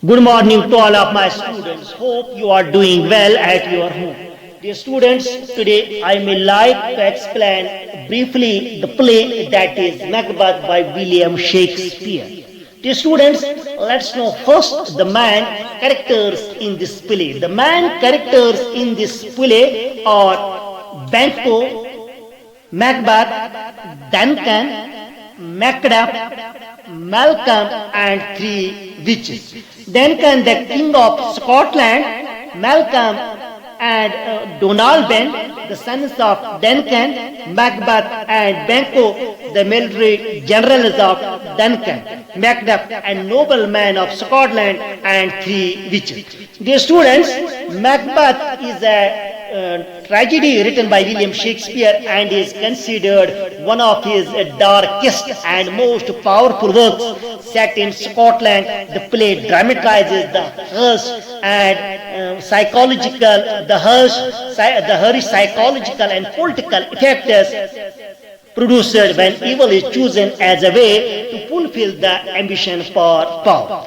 Good morning to all of my students. Hope you are doing well at your home. Dear students, today I may like to explain briefly the play that is Macbeth by William Shakespeare. Dear students, let's know first the main characters in this play. The main characters in this play are Banquo, Macbeth, Duncan, Macbeth, Malcolm and three witches. Duncan, the king of Scotland, Malcolm and Donalbain, the sons of Duncan, Macbeth and Banquo, the military generals of Duncan, Macbeth and nobleman of Scotland and three witches. Dear students, Macbeth is a tragedy written by William Shakespeare and is considered one of his darkest and most powerful works. Set in Scotland, the play dramatizes the harsh and psychological and political effects produced when evil is chosen as a way to fulfill the ambition for power.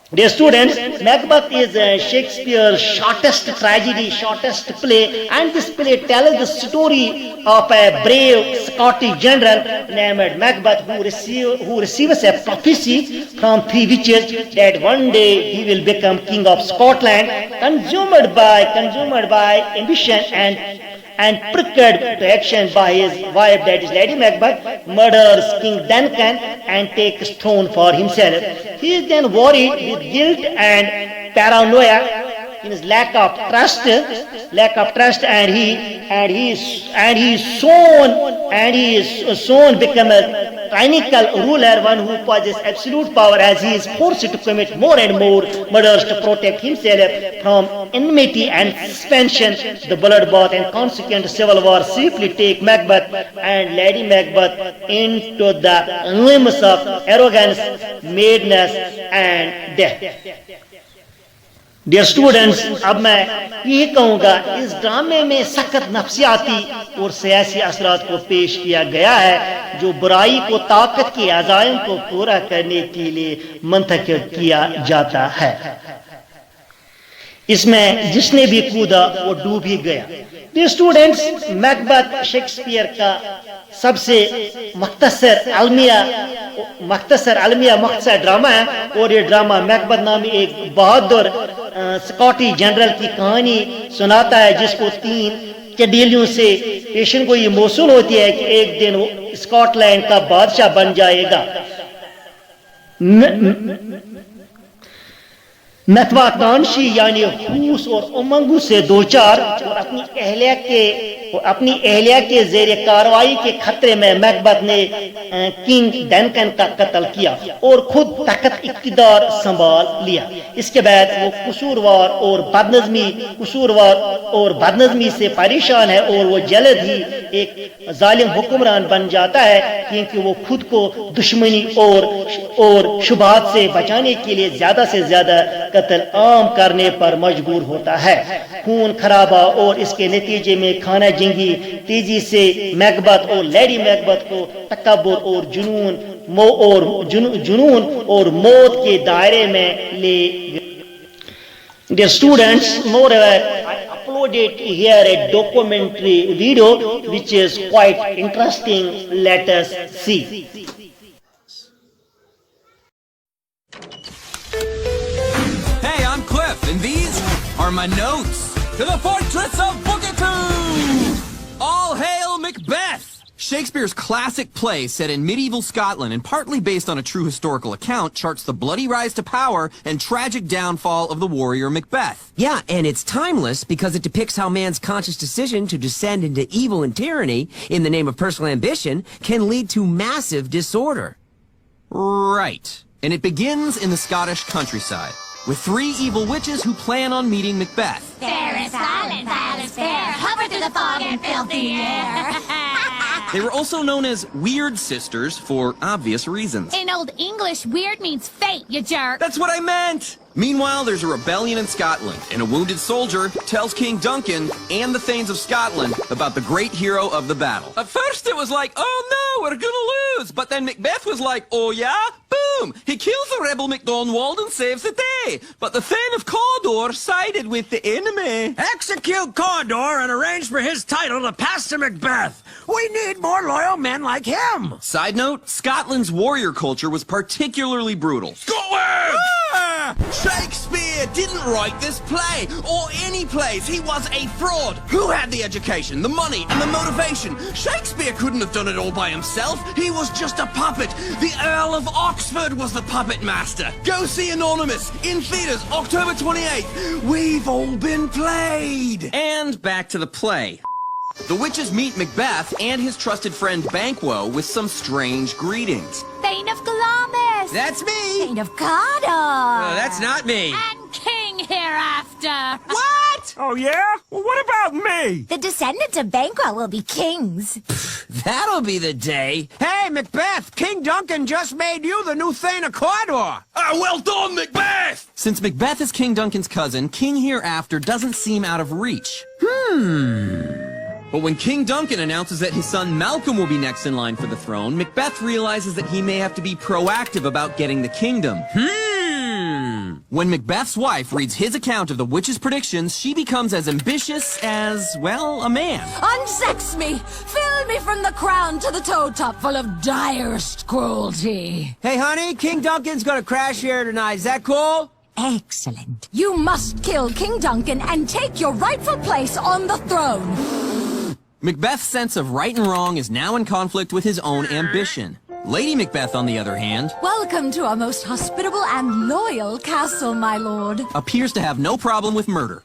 Dear students, Macbeth is Shakespeare's shortest tragedy, shortest play, and this play tells the story of a brave Scottish general named Macbeth who receives a prophecy from three witches that one day he will become king of Scotland, consumed by ambition and pricked to action by his wife, that is Lady Macbeth, murders King Duncan and takes throne for himself. He is then worried with guilt and paranoia in his lack of trust, and he is soon become a tyrannical ruler, one who possesses absolute power, as he is forced to commit more and more murders to protect himself from enmity and suspension. The bloodbath and consequent civil war swiftly take Macbeth and Lady Macbeth into the realms of arrogance, madness and death. Dear students, अब मैं ये कहूँगा, इस ड्रामे में सख्त नफ्सियाती और सियासी असरात को पेश किया गया है जो बुराई को ताकत के अज़ाइम को पूरा करने के लिए मंतखब किया जाता है। इसमें जिसने भी कूदा वो डूब ही गया। डियर स्टूडेंट्स, मैकबेथ शेक्सपियर का सबसे मुख्तसर अलमिया ड्रामा है और ये ड्रामा मैकबेथ नामी एक बहादुर स्कॉटिश जनरल की कहानी सुनाता है जिसको तीन कैडेलियों से पेशन को ये मौसूल होती है कि एक दिन वो स्कॉटलैंड का बादशाह बन जाएगा। महत्वाकांक्षी यानी खूस और उमंगू से दो चार और अपनी एहलिया के जेर कार्रवाई के खतरे में मैकबेथ ने किंग डनकन का कत्ल किया और खुद तख्त इख्तियार संभाल लिया। इसके बाद वो कसूरवार और बदनज़मी से परेशान है और वो जल्द ही एक जालिम हुक्मरान बन जाता है क्योंकि वो खुद को दुश्मनी और शुबहात से बचाने के लिए ज्यादा से ज्यादा कत्ल आम करने पर मजबूर होता है। खून खराबा और इसके नतीजे में खाना जंगी तेजी से मैकबेथ और लेडी मैकबेथ को तकब्बुर और जुनून और मौत के दायरे में ले गए। Dear students, moreover, I uploaded here a documentary video which is quite interesting. Let us see. Hey, I'm Cliff, and these are my notes to the Fortress of Bookatoo! All hail Macbeth! Shakespeare's classic play set in medieval Scotland and partly based on a true historical account charts the bloody rise to power and tragic downfall of the warrior Macbeth. Yeah, and it's timeless because it depicts how man's conscious decision to descend into evil and tyranny in the name of personal ambition can lead to massive disorder. Right. And it begins in the Scottish countryside with three evil witches who plan on meeting Macbeth. Fair is silent, foul is fair, hover through the fog and filthy air. They were also known as Weird Sisters for obvious reasons. In Old English, weird means fate, you jerk. That's what I meant! Meanwhile, there's a rebellion in Scotland, and a wounded soldier tells King Duncan and the Thanes of Scotland about the great hero of the battle. At first it was like, oh we're gonna lose. But then Macbeth was like, oh yeah? Boom! He kills the rebel MacDonald and saves the day. But the Thane of Cawdor sided with the enemy. Execute Cawdor and arrange for his title to pass to Macbeth. We need more loyal men like him. Side note, Scotland's warrior culture was particularly brutal. Scotland! Shakespeare didn't write this play, or any plays. He was a fraud. Who had the education, the money, and the motivation? Shakespeare couldn't have done it all by himself. He was just a puppet. The Earl of Oxford was the puppet master. Go see Anonymous in theaters October 28th. We've all been played. And back to the play. The witches meet Macbeth and his trusted friend Banquo with some strange greetings. Thane of Glamis. That's me. Thane of Cawdor. That's not me. And King hereafter. What? Oh, yeah? Well, what about me? The descendants of Banquo will be kings. That'll be the day. Hey, Macbeth, King Duncan just made you the new Thane of Cawdor. Well done, Macbeth! Since Macbeth is King Duncan's cousin, King Hereafter doesn't seem out of reach. But when King Duncan announces that his son Malcolm will be next in line for the throne, Macbeth realizes that he may have to be proactive about getting the kingdom. When Macbeth's wife reads his account of the witch's predictions, she becomes as ambitious as, well, a man. Unsex me! Fill me from the crown to the toe top full of direst cruelty! Hey, honey, King Duncan's gonna crash here tonight. Is that cool? Excellent. You must kill King Duncan and take your rightful place on the throne. Macbeth's sense of right and wrong is now in conflict with his own ambition. Lady Macbeth, on the other hand, Welcome to our most hospitable and loyal castle, my lord. appears to have no problem with murder.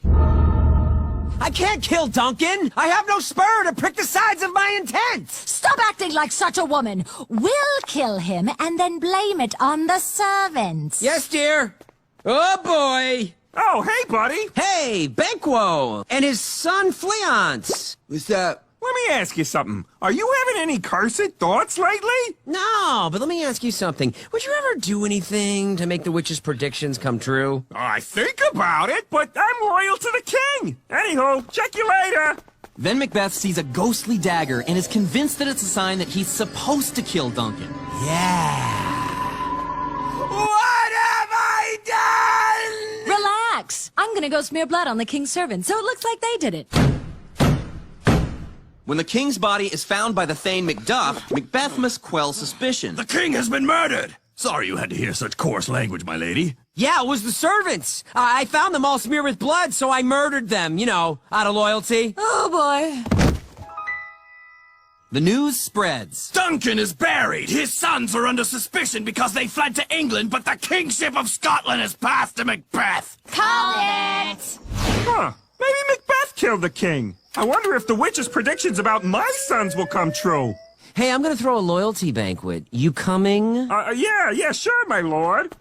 I can't kill Duncan. I have no spur to prick the sides of my intent. Stop acting like such a woman. We'll kill him and then blame it on the servants. Yes, dear. Oh, boy. Oh, hey, buddy. Hey, Banquo and his son Fleance. What's up? Let me ask you something. Are you having any cursed thoughts lately? No, but let me ask you something. Would you ever do anything to make the witch's predictions come true? I think about it, but I'm loyal to the king. Anywho, check you later. Then Macbeth sees a ghostly dagger and is convinced that it's a sign that he's supposed to kill Duncan. Yeah. What have I done? Relax. I'm gonna go smear blood on the king's servants, so it looks like they did it. When the king's body is found by the Thane Macduff, Macbeth must quell suspicion. The king has been murdered! Sorry you had to hear such coarse language, my lady. Yeah, it was the servants. I found them all smeared with blood, so I murdered them, you know, out of loyalty. Oh, boy. The news spreads. Duncan is buried! His sons are under suspicion because they fled to England, but the kingship of Scotland has passed to Macbeth! Call it. Huh. Maybe Macbeth killed the king. I wonder if the witch's predictions about my sons will come true. Hey, I'm gonna throw a loyalty banquet. You coming? Yeah, sure, my lord.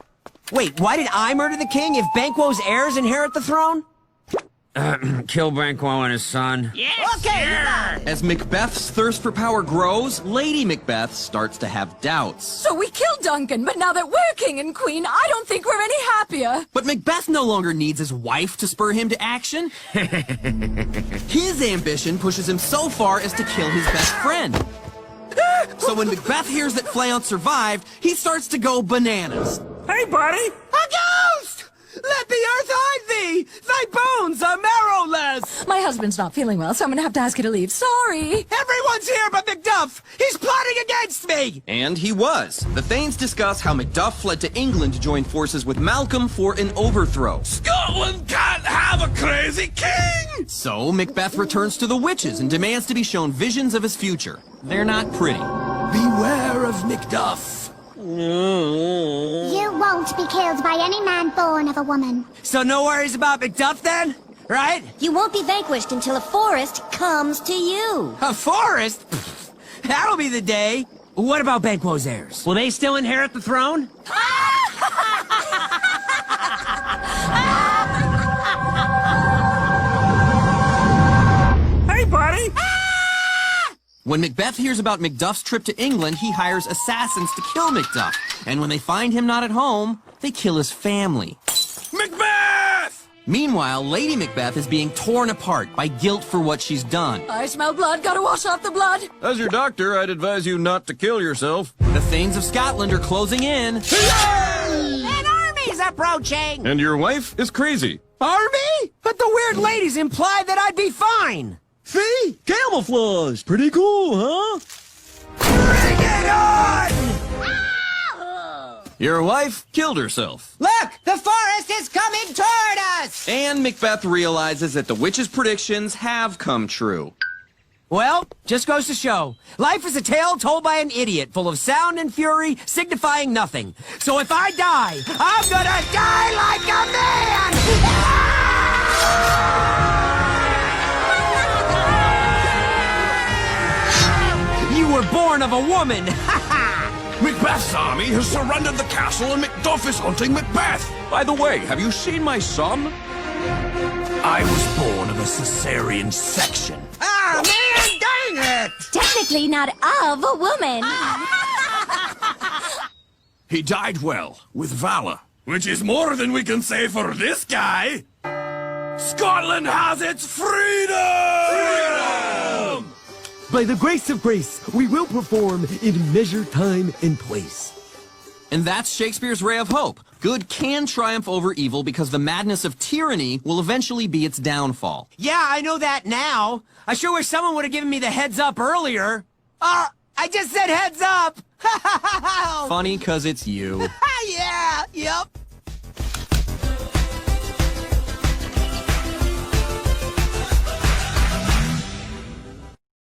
Wait, why did I murder the king if Banquo's heirs inherit the throne? Kill Banquo and his son. As Macbeth's thirst for power grows, Lady Macbeth starts to have doubts. So we killed Duncan, but now that we're king and queen, I don't think we're any happier. But Macbeth no longer needs his wife to spur him to action. His ambition pushes him so far as to kill his best friend. So when Macbeth hears that Fleance survived, he starts to go bananas. Hey, buddy. A ghost! Let the earth hide thee! Thy bones are marrowless! My husband's not feeling well, so I'm gonna have to ask you to leave. Sorry. Everyone's here but Macduff! He's plotting against me! And he was. The Thanes discuss how Macduff fled to England to join forces with Malcolm for an overthrow. Scotland can't have a crazy king! So Macbeth returns to the witches and demands to be shown visions of his future. They're not pretty. Beware of Macduff. You won't be killed by any man born of a woman. So no worries about Macduff then? Right? You won't be vanquished until a forest comes to you. A forest? Pfft, that'll be the day. What about Banquo's heirs? Will they still inherit the throne? Hey, buddy. When Macbeth hears about Macduff's trip to England, he hires assassins to kill Macduff. And when they find him not at home, they kill his family. Macbeth! Meanwhile, Lady Macbeth is being torn apart by guilt for what she's done. I smell blood. Gotta wash off the blood. As your doctor, I'd advise you not to kill yourself. The Thanes of Scotland are closing in. An army's approaching! And your wife is crazy. Army? But the weird ladies implied that I'd be fine. See? Camouflage. Pretty cool, huh? Bring it on! Your wife killed herself. Look! The forest is coming toward us! And Macbeth realizes that the witch's predictions have come true. Well, just goes to show, life is a tale told by an idiot, full of sound and fury, signifying nothing. So if I die, I'm gonna die like a man! You were born of a woman! Macbeth's army has surrendered the castle and Macduff is hunting Macbeth. By the way, have you seen my son? I was born of a cesarean section. Ah, man, dang it! Technically not of a woman. He died well, with valor. Which is more than we can say for this guy. Scotland has its freedom! By the grace of grace, we will perform in measured time and place. And that's Shakespeare's ray of hope. Good can triumph over evil because the madness of tyranny will eventually be its downfall. Yeah, I know that now. I sure wish someone would have given me the heads up earlier. I just said heads up! Funny 'cause it's you. Yeah, yep.